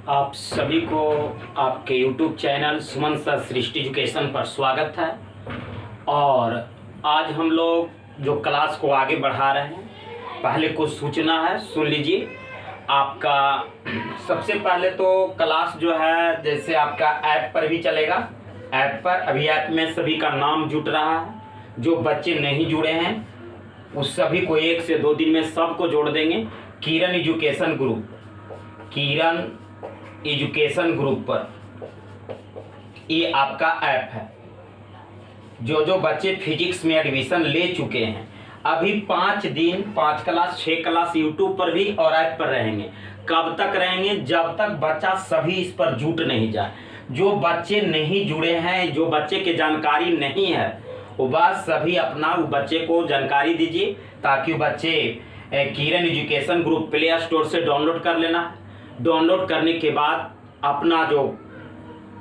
आप सभी को आपके YouTube चैनल सुमन सर सृष्टि एजुकेशन पर स्वागत है। और आज हम लोग जो क्लास को आगे बढ़ा रहे हैं, पहले कुछ सूचना है, सुन लीजिए। आपका सबसे पहले तो क्लास जो है जैसे आपका ऐप पर भी चलेगा। ऐप पर अभी ऐप में सभी का नाम जुट रहा है। जो बच्चे नहीं जुड़े हैं उस सभी को 1 से 2 दिन में सबको जोड़ देंगे। किरण एजुकेशन ग्रुप, किरण एजुकेशन ग्रुप पर ये आपका ऐप है। जो बच्चे फिजिक्स में एडमिशन ले चुके हैं अभी 5 दिन 5 क्लास 6 क्लास यूट्यूब पर भी और ऐप पर रहेंगे। कब तक रहेंगे? जब तक बच्चा सभी इस पर जुट नहीं जाए। जो बच्चे नहीं जुड़े हैं, जो बच्चे की जानकारी नहीं है, वो बात सभी अपना वो बच्चे को जानकारी दीजिए ताकि वो बच्चे किरण एजुकेशन ग्रुप प्ले स्टोर से डाउनलोड कर लेना। डाउनलोड करने के बाद अपना जो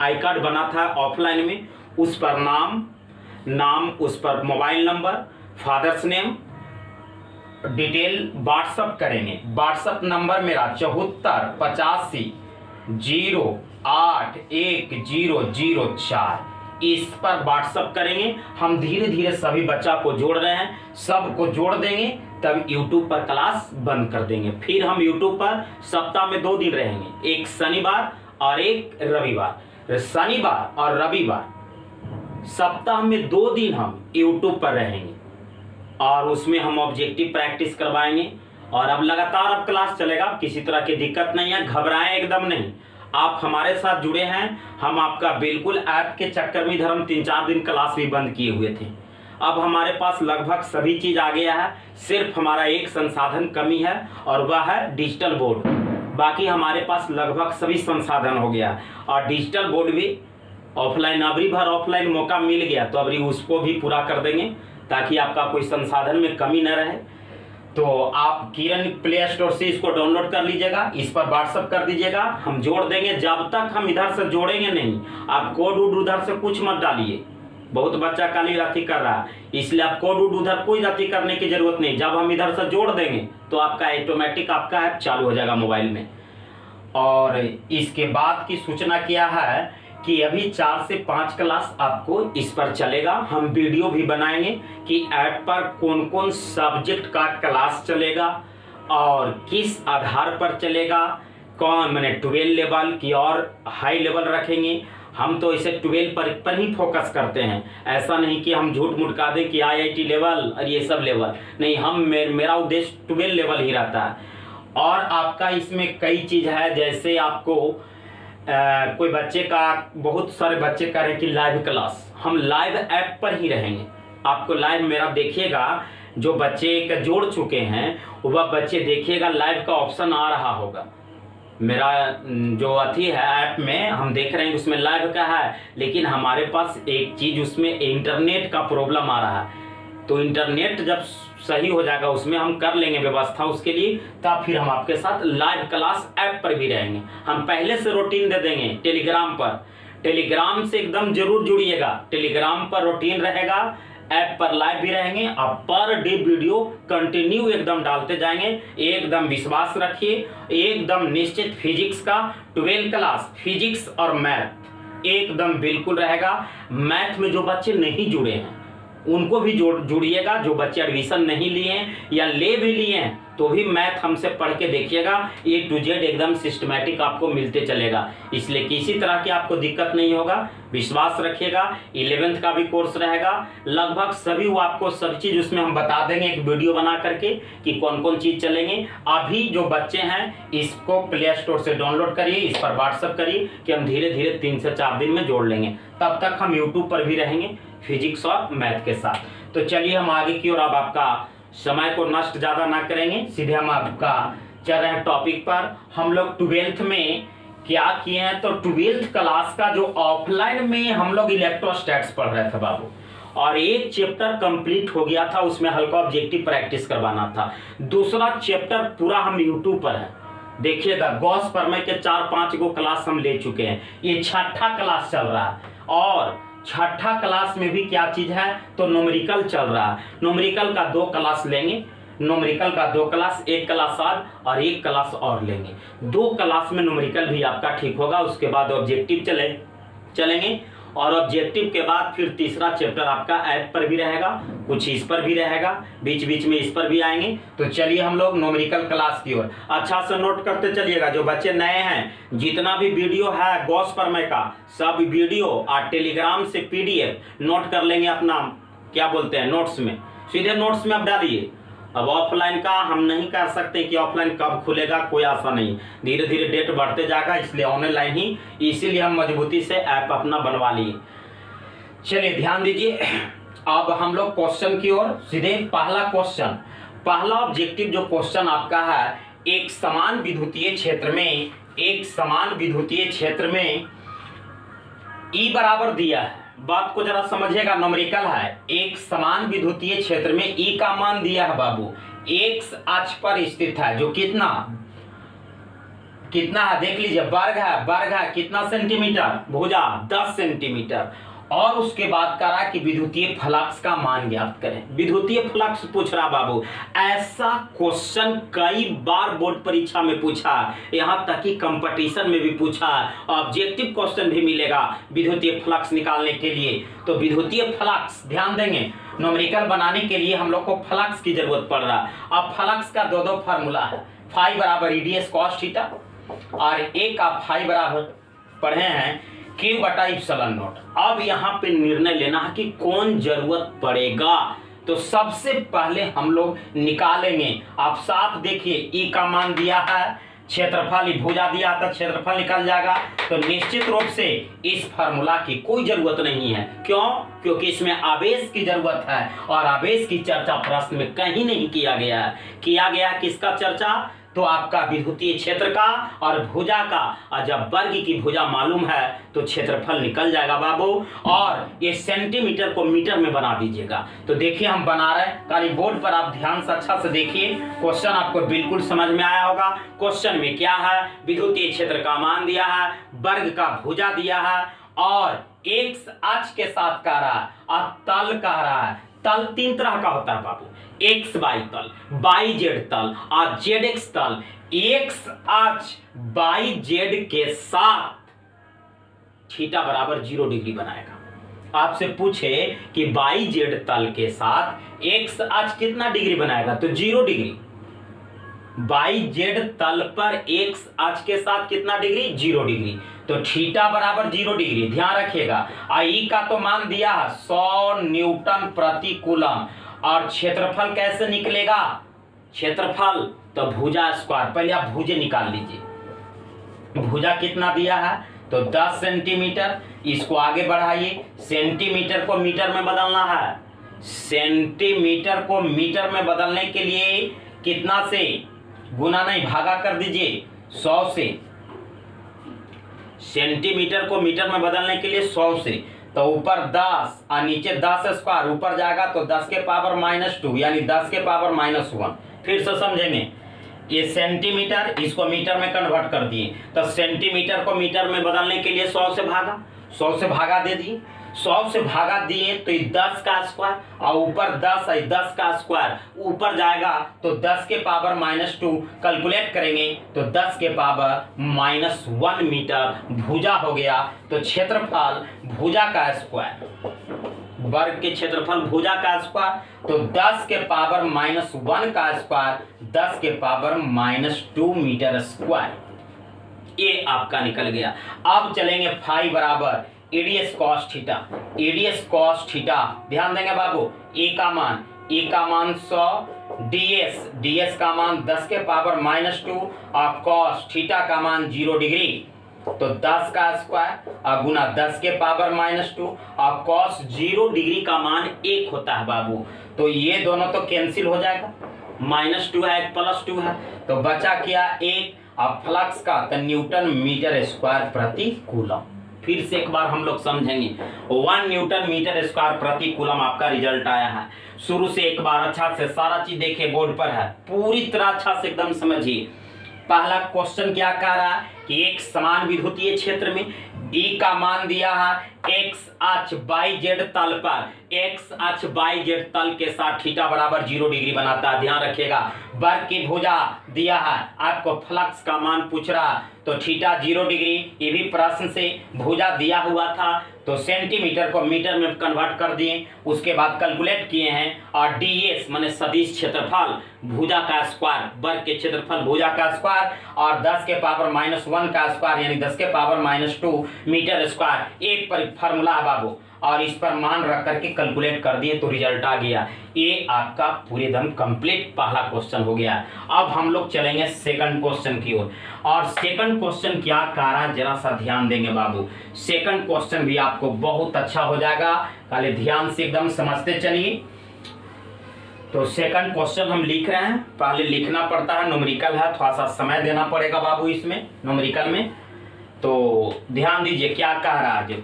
आई कार्ड बना था ऑफलाइन में, उस पर नाम उस पर mobile number, father's name, detail WhatsApp करेंगे। व्हाट्सअप नंबर मेरा 7485081004, इस पर व्हाट्सअप करेंगे। हम धीरे धीरे सभी बच्चा को जोड़ रहे हैं, सबको जोड़ देंगे, तब YouTube पर क्लास बंद कर देंगे। फिर हम YouTube पर सप्ताह में 2 दिन रहेंगे, एक शनिवार और एक रविवार। शनिवार और रविवार सप्ताह में 2 दिन हम YouTube पर रहेंगे और उसमें हम ऑब्जेक्टिव प्रैक्टिस करवाएंगे। और अब लगातार अब क्लास चलेगा, किसी तरह की दिक्कत नहीं है, घबराएं एकदम नहीं। आप हमारे साथ जुड़े हैं, हम आपका बिल्कुल ऐप के चक्कर में इधर हम 3-4 दिन क्लास भी बंद किए हुए थे। अब हमारे पास लगभग सभी चीज़ आ गया है, सिर्फ हमारा एक संसाधन कमी है और वह है डिजिटल बोर्ड। बाकी हमारे पास लगभग सभी संसाधन हो गया और डिजिटल बोर्ड भी ऑफलाइन, अभी भर ऑफलाइन मौका मिल गया तो अभी उसको भी पूरा कर देंगे ताकि आपका कोई संसाधन में कमी न रहे। तो आप किरण प्ले स्टोर से इसको डाउनलोड कर लीजिएगा, इस पर व्हाट्सअप कर दीजिएगा, हम जोड़ देंगे। जब तक हम इधर से जोड़ेंगे नहीं, आप कोड उधर से कुछ मत डालिए। बहुत बच्चा काली राती कर रहा है, इसलिए आप कोड उधर कोई राती करने की जरूरत नहीं। जब हम इधर से जोड़ देंगे तो आपका ऑटोमेटिक आपका ऐप चालू हो जाएगा मोबाइल में। और इसके बाद की सूचना क्या है कि अभी 4 से 5 क्लास आपको इस पर चलेगा। हम वीडियो भी बनाएंगे कि ऐप पर कौन कौन सब्जेक्ट का क्लास चलेगा और किस आधार पर चलेगा, कौन मैंने 12 लेवल की और हाई लेवल रखेंगे। हम तो इसे 12 पर ही फोकस करते हैं, ऐसा नहीं कि हम झूठ मूठ का दें कि IIT लेवल और ये सब लेवल नहीं। मेरा उद्देश्य 12 लेवल ही रहता है। और आपका इसमें कई चीज़ है, जैसे आपको कोई बच्चे का, बहुत सारे बच्चे कह रहे हैं कि लाइव क्लास, हम लाइव ऐप पर ही रहेंगे। आपको लाइव मेरा देखिएगा, जो बच्चे का जोड़ चुके हैं वह बच्चे देखिएगा लाइव का ऑप्शन आ रहा होगा। मेरा जो अथी है ऐप में हम देख रहे हैं उसमें लाइव का है, लेकिन हमारे पास एक चीज़ उसमें इंटरनेट का प्रॉब्लम आ रहा है। तो इंटरनेट जब सही हो जाएगा उसमें हम कर लेंगे व्यवस्था उसके लिए, तब फिर हम आपके साथ लाइव क्लास ऐप पर भी रहेंगे। हम पहले से रूटीन दे देंगे टेलीग्राम पर, टेलीग्राम से एकदम जरूर जुड़िएगा। टेलीग्राम पर रूटीन रहेगा, ऐप पर लाइव भी रहेंगे। आप पर डे वीडियो कंटिन्यू एकदम डालते जाएंगे। एकदम विश्वास रखिए, एकदम निश्चित फिजिक्स का 12 क्लास फिजिक्स और मैथ एकदम बिल्कुल रहेगा। मैथ में जो बच्चे नहीं जुड़े हैं उनको भी जुड़िएगा। जो बच्चे एडमिशन नहीं लिए हैं या ले भी लिए हैं तो भी मैथ हमसे पढ़ के देखिएगा, A to Z एकदम सिस्टमैटिक आपको मिलते चलेगा। इसलिए किसी तरह की आपको दिक्कत नहीं होगा, विश्वास रखिएगा। 11th का भी कोर्स रहेगा, लगभग सभी वो आपको सब चीज़ उसमें हम बता देंगे एक वीडियो बना करके कि कौन कौन चीज़ चलेंगे। अभी जो बच्चे हैं इसको प्ले स्टोर से डाउनलोड करिए, इस पर व्हाट्सअप करिए कि हम धीरे धीरे 3 से 4 दिन में जोड़ लेंगे। तब तक हम यूट्यूब पर भी रहेंगे फिजिक्स और मैथ के साथ। तो चलिए हम आगे की ओर, अब आपका समय को नष्ट ज़्यादा ना करेंगे, सीधे हम आपका चल रहे हैं टॉपिक पर। हम लोग 12th में क्या किए हैं, तो 12th क्लास का जो ऑफलाइन में हम लोग इलेक्ट्रोस्टैट्स पढ़ रहे थे बाबू, और एक चैप्टर कंप्लीट हो गया था, उसमें हल्का ऑब्जेक्टिव प्रैक्टिस करवाना था। दूसरा चैप्टर पूरा हम यूट्यूब पर है, देखिएगा। गॉस प्रमेय के 4-5 गो क्लास हम ले चुके हैं, ये 6ठा क्लास चल रहा है। और 6ठा क्लास में भी क्या चीज़ है, तो न्यूमेरिकल चल रहा है। न्यूमेरिकल का 2 क्लास लेंगे, न्यूमेरिकल का 2 क्लास, 1 क्लास आज और 1 क्लास और लेंगे। 2 क्लास में न्यूमेरिकल भी आपका ठीक होगा। उसके बाद ऑब्जेक्टिव चलेंगे और ऑब्जेक्टिव के बाद फिर तीसरा चैप्टर आपका ऐप पर भी रहेगा, कुछ इस पर भी रहेगा, बीच बीच में इस पर भी आएंगे। तो चलिए हम लोग न्यूमेरिकल क्लास की ओर अच्छा से नोट करते चलिएगा। जो बच्चे नए हैं, जितना भी वीडियो है गॉस परमे का, सब वीडियो और टेलीग्राम से पीडीएफ नोट कर लेंगे अपना क्या बोलते हैं नोट्स में, सीधे नोट्स में आप डालिए। अब ऑफलाइन का हम नहीं कर सकते कि ऑफलाइन कब खुलेगा, कोई आशा नहीं, धीरे धीरे डेट बढ़ते जाएगा, इसलिए ऑनलाइन ही, इसीलिए हम मजबूती से ऐप अपना बनवा लिए। चलिए ध्यान दीजिए, अब हम लोग क्वेश्चन की ओर सीधे। पहला क्वेश्चन, पहला ऑब्जेक्टिव जो क्वेश्चन आपका है, एक समान विद्युतीय क्षेत्र में E बराबर दिया है। बात को जरा समझिएगा, न्यूमेरिकल है। एक समान विद्युतीय क्षेत्र में E का मान दिया है बाबू, एक्स अक्ष पर स्थित है, जो कितना है देख लीजिए, वर्ग है कितना सेंटीमीटर, भुजा 10 सेंटीमीटर। और उसके बाद कह रहा है कि विद्युतीय फ्लक्स का मान ज्ञात करें। विद्युतीय फ्लक्स पूछ रहा बाबू, ऐसा क्वेश्चन कई बार बोर्ड परीक्षा में पूछा, यहां तक कि कंपटीशन में भी पूछा, ऑब्जेक्टिव क्वेश्चन भी मिलेगा विद्युतीय फ्लक्स निकालने के लिए। तो विद्युतीय फ्लक्स ध्यान देंगे, न्यूमेरिकल बनाने के लिए हम लोग को फ्लक्स की जरूरत पड़ रहा है। अब फ्लक्स का दो फार्मूला है, फाई बराबर ईडीएस कॉस थीटा, और एक आप फाई बराबर पढ़े हैं Q बटा इप्सिलॉन नॉट। अब यहाँ पे निर्णय लेना है कि कौन जरूरत पड़ेगा। तो सबसे पहले हम लोग निकालेंगे, आप साफ देखिए, E का मान दिया है, क्षेत्रफल भुजा दिया था, क्षेत्रफल निकल जाएगा। तो निश्चित रूप से इस फार्मूला की कोई जरूरत नहीं है। क्यों? क्योंकि इसमें आवेश की जरूरत है, और आवेश की चर्चा प्रश्न में कहीं नहीं किया गया है। किया गया किसका चर्चा? तो आपका विद्युतीय क्षेत्र का और भुजा का, और जब वर्ग की भुजा मालूम है तो क्षेत्रफल निकल जाएगा बाबू। और ये सेंटीमीटर को मीटर में बना दीजिएगा। तो देखिए हम बना रहे हैं, खाली बोर्ड पर आप ध्यान से अच्छा से देखिए, क्वेश्चन आपको बिल्कुल समझ में आया होगा। क्वेश्चन में क्या है, विद्युतीय क्षेत्र का मान दिया है, वर्ग का भुजा दिया है, और एक्स अक्ष के साथ कह रहा है, और तल कह रहा है। तल 3 तरह का होता है बाबू, एक्स वाई तल, वाई जेड तल और जेड एक्स तल। एक्स अक्ष वाई जेड के साथ थीटा बराबर 0 डिग्री बनाएगा। आपसे पूछे कि वाई जेड तल के साथ एक्स अक्ष कितना डिग्री बनाएगा, तो 0 डिग्री। वाई जेड तल पर एक्स अक्ष के साथ कितना डिग्री, 0 डिग्री। तो थीटा बराबर 0 डिग्री, ध्यान रखिएगा। आई का तो मान दिया है 100 न्यूटन प्रति कूलम। और क्षेत्रफल कैसे निकलेगा, क्षेत्रफल तो भुजा स्क्वायर, पहले आप भुजे निकाल लीजिए। भुजा कितना दिया है, तो 10 सेंटीमीटर। इसको आगे बढ़ाइए, सेंटीमीटर को मीटर में बदलना है। सेंटीमीटर को मीटर में बदलने के लिए कितना से गुना नहीं, भागा कर दीजिए 100 से। सेंटीमीटर को मीटर में बदलने के लिए 100 से, तो ऊपर 10 और नीचे 10 स्क्वायर, ऊपर जाएगा तो 10 के पावर -2 यानी 10 के पावर -1। फिर से समझेंगे, ये सेंटीमीटर, इसको मीटर में कन्वर्ट कर दिए, तो सेंटीमीटर को मीटर में बदलने के लिए 100 से भागा दे दिए। 100 से भागा दिए तो 10 का स्क्वायर, और ऊपर 10 है, 10 का स्क्वायर ऊपर जाएगा तो 10 के पावर -2 कैलकुलेट करेंगे तो 10 के पावर -1 मीटर भुजा हो गया। तो क्षेत्रफल भुजा का स्क्वायर, वर्ग के क्षेत्रफल भुजा का स्क्वायर, तो 10 के पावर -1 का स्क्वायर 10 के पावर -2 मीटर स्क्वायर। ये आपका निकल गया। अब चलेंगे फाई बराबर EDS cos theta. EDS cos theta ध्यान देंगे बाबू, ए का मान 100, डीएस का मान 10 के पावर -2 और कॉस थीटा का मान 0 डिग्री। तो 10 का स्क्वायर और गुना 10 के पावर -2 और कॉस 0 डिग्री का मान 1 होता है बाबू। तो ये दोनों तो कैंसिल हो जाएगा, -2 है, +2 है, तो बचा क्या 1। और फ्लक्स का तो न्यूटन मीटर स्क्वायर प्रति कूलम। फिर से एक बार हम लोग समझेंगे, 1 न्यूटन मीटर स्क्वायर प्रति कूलम आपका रिजल्ट आया है। शुरू से एक बार अच्छा से सारा चीज देखिए, बोर्ड पर है, पूरी तरह अच्छा से एकदम समझिए। पहला क्वेश्चन क्या कह रहा है कि एक समान विद्युतीय क्षेत्र में E का मान दिया है एक्स अक्ष बाई जेड तल पर एक्स अक्ष बाई जेड तल के साथ थीटा बराबर 0 डिग्री बनाता है। ध्यान रखिएगा, वर्ग की भुजा दिया है, आपको फ्लक्स का मान पूछ रहा, तो थीटा 0 डिग्री, ये भी प्रश्न से भुजा दिया हुआ था, तो सेंटीमीटर को मीटर में कन्वर्ट कर दिए, उसके बाद कैलकुलेट किए हैं, और ds माने सदिश क्षेत्रफल भुजा का स्क्वायर, वर्ग के क्षेत्रफल भुजा का स्क्वायर, और 10 के पावर -1 का स्क्वायर यानी 10 के पावर -2 मीटर स्क्वायर, एक पर फार्मूला है बाबू, और इस पर मान रख करके कैलकुलेट कर दिए तो रिजल्ट आ गया। ये आपका पूरे दम कंप्लीट पहला क्वेश्चन हो गया। अब हम लोग चलेंगे सेकंड क्वेश्चन की ओर, और सेकंड क्वेश्चन क्या कह रहा है जरा सा ध्यान देंगे बाबू। सेकंड क्वेश्चन भी आपको बहुत अच्छा हो जाएगा, खाली ध्यान से एकदम समझते चलिए। तो सेकंड क्वेश्चन हम लिख रहे हैं, पहले लिखना पड़ता है, न्यूमेरिकल है, थोड़ा सा समय देना पड़ेगा बाबू इसमें न्यूमेरिकल में। तो ध्यान दीजिए क्या कह रहा है।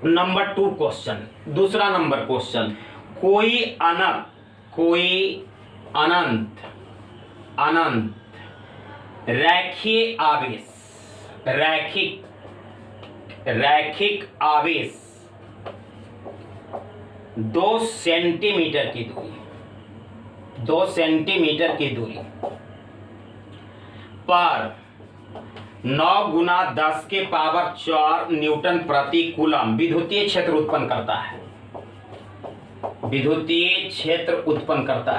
नंबर 2 क्वेश्चन, दूसरा नंबर क्वेश्चन, कोई अनंत रैखिक आवेश 2 सेंटीमीटर की दूरी पर 9 गुना 10 के पावर 4 न्यूटन प्रति कूलम विद्युतीय क्षेत्र उत्पन्न करता है। विद्युतीय क्षेत्र उत्पन्न करता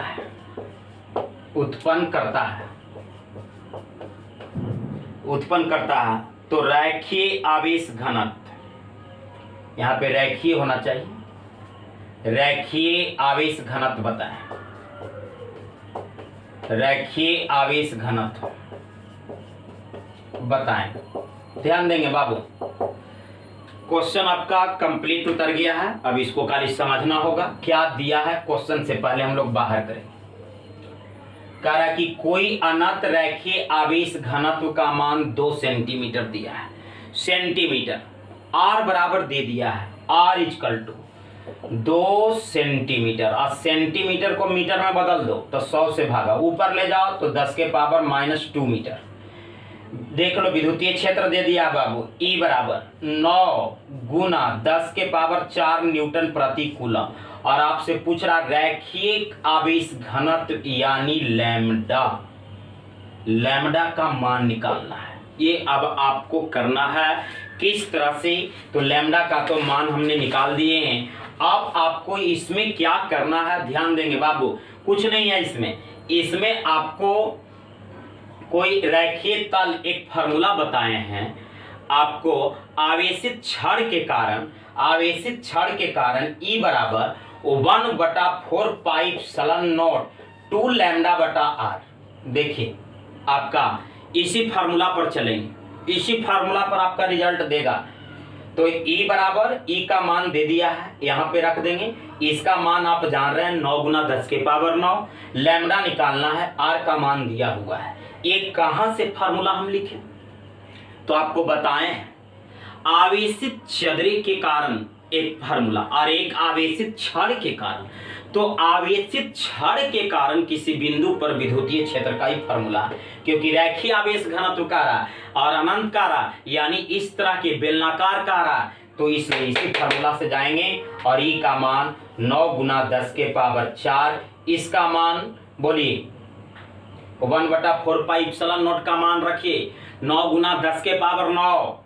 है। तो रैखिक आवेश घनत्व, यहां पे रैखिक होना चाहिए, रैखिक आवेश घनत्व बताएं, रैखिक आवेश घनत्व बताएं। ध्यान देंगे बाबू, क्वेश्चन आपका कंप्लीट उतर गया है, अब इसको खाली समझना होगा क्या दिया है क्वेश्चन से पहले हम लोग बाहर करें। कह रहा है कि कोई अनंत रैखिक आवेश घनत्व का मान 2 सेंटीमीटर दिया है। सेंटीमीटर r बराबर दे दिया है, r इक्वल टू 2 सेंटीमीटर, और सेंटीमीटर को मीटर में बदल दो तो 100 से भागा, ऊपर ले जाओ तो 10 के पावर -2 मीटर। देख लो विद्युतीय क्षेत्र दे दिया बाबू, E बराबर 9 गुना 10 के पावर 4 न्यूटन प्रति कूलम, और आपसे पूछ रहा रैखिक आवेश घनत्व यानी लैम्डा का मान निकालना है। ये अब आपको करना है किस तरह से, तो लैम्डा का तो मान हमने निकाल दिए हैं, अब आपको इसमें क्या करना है ध्यान देंगे बाबू। कुछ नहीं है इसमें आपको कोई रैखिक तल एक फार्मूला बताए हैं, आपको आवेशित क्षण के कारण E बराबर 1/4 पाई एप्सिलॉन नॉट 2 लैम्डा बटा r। देखिए आपका इसी फार्मूला पर चलेंगे, इसी फार्मूला पर आपका रिजल्ट देगा। तो E बराबर, E का मान दे दिया है, यहाँ पे रख देंगे, इसका मान आप जान रहे हैं 9 गुना 10 के पावर 9, लैम्डा निकालना है, r का मान दिया हुआ है। ये कहां से फार्मूला हम लिखें, तो आपको बताएं आवेशित चदरे के कारण एक फार्मूला और एक आवेशित क्षण के कारण। तो आवेशित क्षण के कारण किसी बिंदु पर विद्युतीय क्षेत्र का ही फार्मूला है, क्योंकि रैखिक आवेश घनत्व का रहा और अनंत का रहा यानी इस तरह के बेलनाकार का रहा, तो इसलिए इसी फार्मूला से जाएंगे और ई का मान 9 गुना 10 के पावर 4, इसका मान बोलिए 1/4 पाई एप्सिलॉन नॉट का मान रखिए, 9 गुना 10 के पावर 9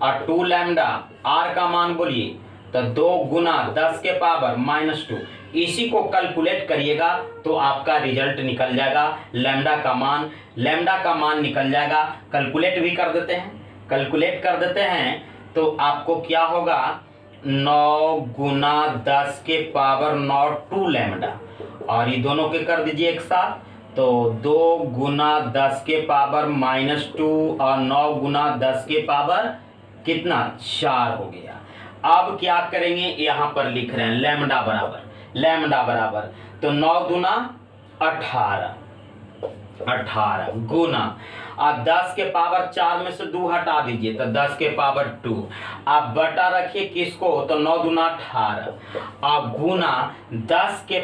और 2 लैम्डा, r का मान बोलिए तो 2 गुना 10 के पावर -2, इसी को कैलकुलेट करिएगा तो आपका रिजल्ट निकल जाएगा। लैम्डा का मान निकल जाएगा। कैलकुलेट कर देते हैं तो आपको क्या होगा, 9 गुना 10 के पावर 9 2 लैम्डा, और ये दोनों के कर दीजिए एक साथ, तो 2 गुना 10 के पावर -2 और 9 गुना 10 के पावर कितना 4 हो गया। अब क्या करेंगे, यहाँ पर लिख रहे हैं लैम्डा बराबर तो 9 गुना 18 गुना और 10 के पावर 4 में से 2 हटा दीजिए तो 10 के पावर 2, आप बटा रखिए किसको, तो 9 गुना 18 और गुना 10 के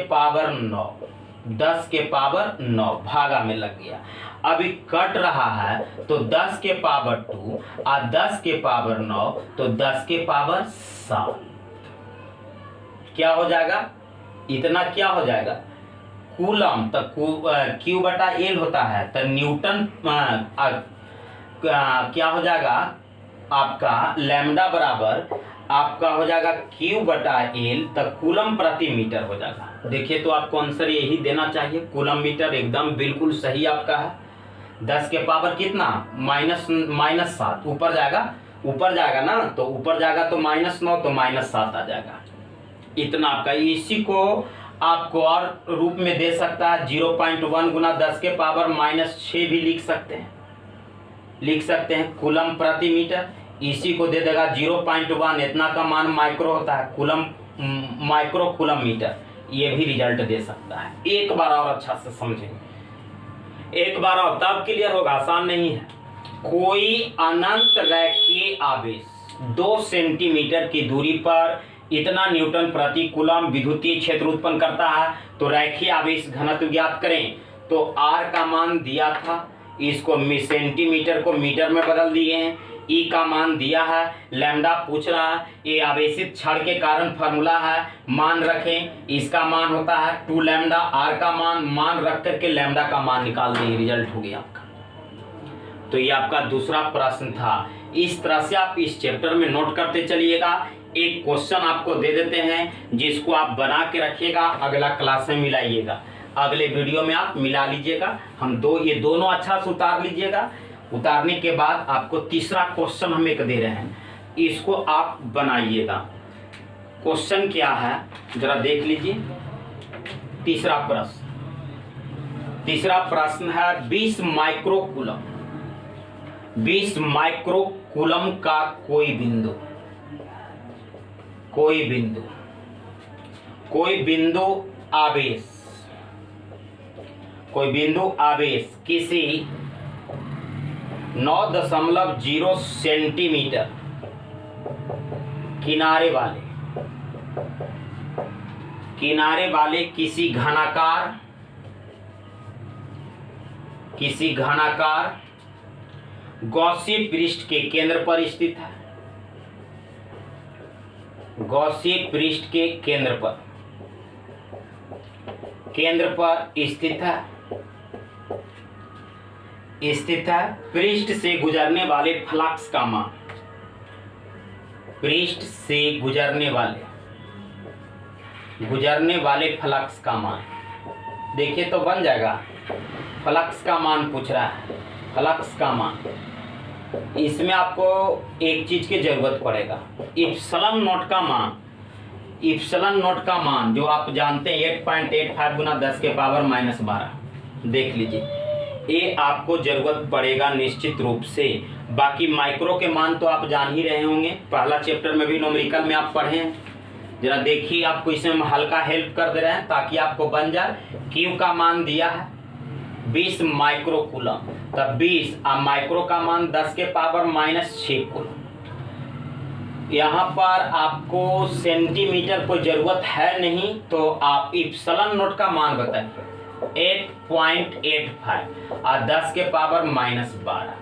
पावर 9 भागा में लग गया। अभी कट रहा है तो 10 के पावर 2 और 10 के पावर 9 तो 10 के पावर 7 क्या हो जाएगा, इतना क्या हो जाएगा कूलम। तो क्यू बटा एल होता है तो न्यूटन क्या हो जाएगा आपका लैम्डा बराबर आपका हो जाएगा क्यू बटा एल तो कूलम प्रति मीटर हो जाएगा। देखिए तो आपको आंसर यही देना चाहिए, कूलम मीटर एकदम बिल्कुल सही आपका है। 10 के पावर कितना माइनस 7 ऊपर जाएगा ना, तो ऊपर जाएगा तो -9 तो -7 आ जाएगा। इतना आपका, इसी को आपको और रूप में दे सकता है 0.1 गुना 10 के पावर -6 भी लिख सकते हैं कूलम प्रति मीटर। इसी को दे देगा 0.1, इतना का मान माइक्रो होता है, कूलम माइक्रो कूलम मीटर, ये भी रिजल्ट दे सकता है। एक बार और अच्छा से समझेंगे, एक बार और तब क्लियर होगा, आसान नहीं है। कोई अनंत रेखीय आवेश 2 सेंटीमीटर की दूरी पर इतना न्यूटन प्रति कूलम विद्युतीय क्षेत्र उत्पन्न करता है, तो रेखीय आवेश घनत्व ज्ञात करें। तो R का मान दिया था, इसको सेंटीमीटर को मीटर में बदल दिए हैं। E का मान दिया है, लैम्डा पूछ रहा है, ये आवेशित क्षण के कारण फॉर्मूला है, मान रखें, इसका मान होता है 2 लैम्डा। R का मान रख करके लैम्डा का मान निकाल दें, रिजल्ट हो गया आपका। तो ये आपका दूसरा प्रश्न था। इस तरह से आप इस चैप्टर में नोट करते चलिएगा। एक क्वेश्चन आपको दे देते हैं जिसको आप बना के रखिएगा, अगला क्लास में मिलाइएगा, अगले वीडियो में आप मिला लीजिएगा। ये दोनों अच्छा से उतार लीजिएगा। उतारने के बाद आपको तीसरा क्वेश्चन हम एक दे रहे हैं, इसको आप बनाइएगा। क्वेश्चन क्या है जरा देख लीजिए। तीसरा प्रश्न है 20 माइक्रो कूलम का कोई बिंदु आवेश किसी 9.0 सेंटीमीटर किनारे वाले किसी घनाकार गॉसीय पृष्ठ के केंद्र पर स्थित है। गॉसीय पृष्ठ के केंद्र पर स्थित है। पृष्ठ से गुजरने वाले फ्लक्स का मान, फ्लक्स का मान देखिए तो बन जाएगा। फ्लक्स का मान पूछ रहा है, फ्लक्स का मान। इसमें आपको एक चीज की जरूरत पड़ेगा, इप्सिलॉन नॉट का मान जो आप जानते हैं 8.85 गुना 10 के पावर -12। देख लीजिए, ये आपको जरूरत पड़ेगा निश्चित रूप से। बाकी माइक्रो के मान तो आप जान ही रहे होंगे, पहला चैप्टर में भी न्यूमेरिकल में आप पढ़े हैं। जरा देखिए, आपको इसमें हम हल्का हेल्प कर दे रहे हैं ताकि आपको बन जाए। क्यू का मान दिया है 20 माइक्रो कूलम, तब 20 माइक्रो का मान 10 के पावर -6 कूलम। यहाँ पर आपको सेंटीमीटर को जरूरत है नहीं, तो आप इप्सिलॉन नॉट का मान बताइए 8.85 और 10 के पावर -12।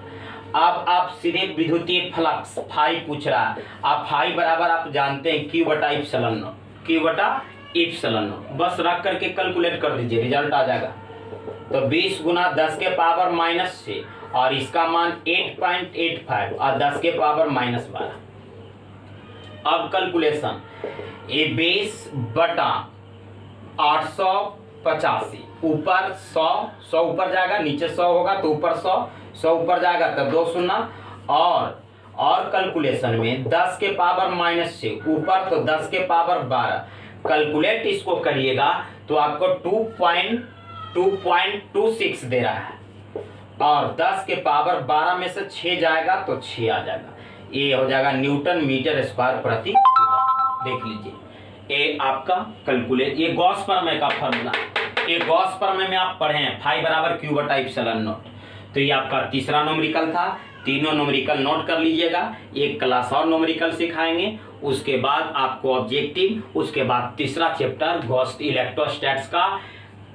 अब आप सीधे विद्युतीय फ्लक्स फाई पूछ रहा है। आप फाई बराबर आप जानते हैं Q बटा इप्सिलॉन नॉट, बस रख करके कैलकुलेट कर दीजिए, रिजल्ट आ जाएगा। तो 20 गुना 10 के पावर -6 और इसका मान 8.85 और 10 के पावर -12। अब कैलकुलेशन, ये 20 बटा 885, ऊपर 100 ऊपर जाएगा, नीचे 100 होगा तो ऊपर 100 ऊपर जाएगा तब 2 शून्य। और कैलकुलेशन में 10 के पावर -6 ऊपर तो 10 के पावर 12। कैलकुलेट इसको करिएगा तो आपको 2.26 दे रहा है, और 10 के पावर 12 में से 6 जाएगा तो 6 आ जाएगा। ये हो जाएगा न्यूटन मीटर स्क्वायर प्रति कूलम। देख लीजिए, ये आपका कैलकुलेट, ये गॉस प्रमेय का फॉर्मूला, ये गॉस प्रमेय में आप पढ़े हैं फाई बराबर Q बटा इप्सिलॉन नॉट। तो ये आपका तीसरा न्यूमेरिकल था। तीनों न्यूमेरिकल नोट कर लीजिएगा, एक क्लास और न्यूमेरिकल सिखाएंगे, उसके बाद आपको ऑब्जेक्टिव, उसके बाद तीसरा चैप्टर गॉस इलेक्ट्रोस्टैट्स का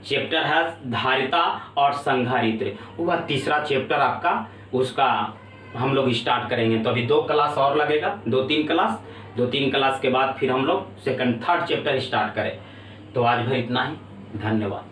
चैप्टर है धारिता और संघारित्र, वह तीसरा चैप्टर आपका उसका हम लोग स्टार्ट करेंगे। तो अभी 2 क्लास और लगेगा, 2-3 क्लास के बाद फिर हम लोग सेकंड थर्ड चैप्टर स्टार्ट करें। तो आज भर इतना ही, धन्यवाद।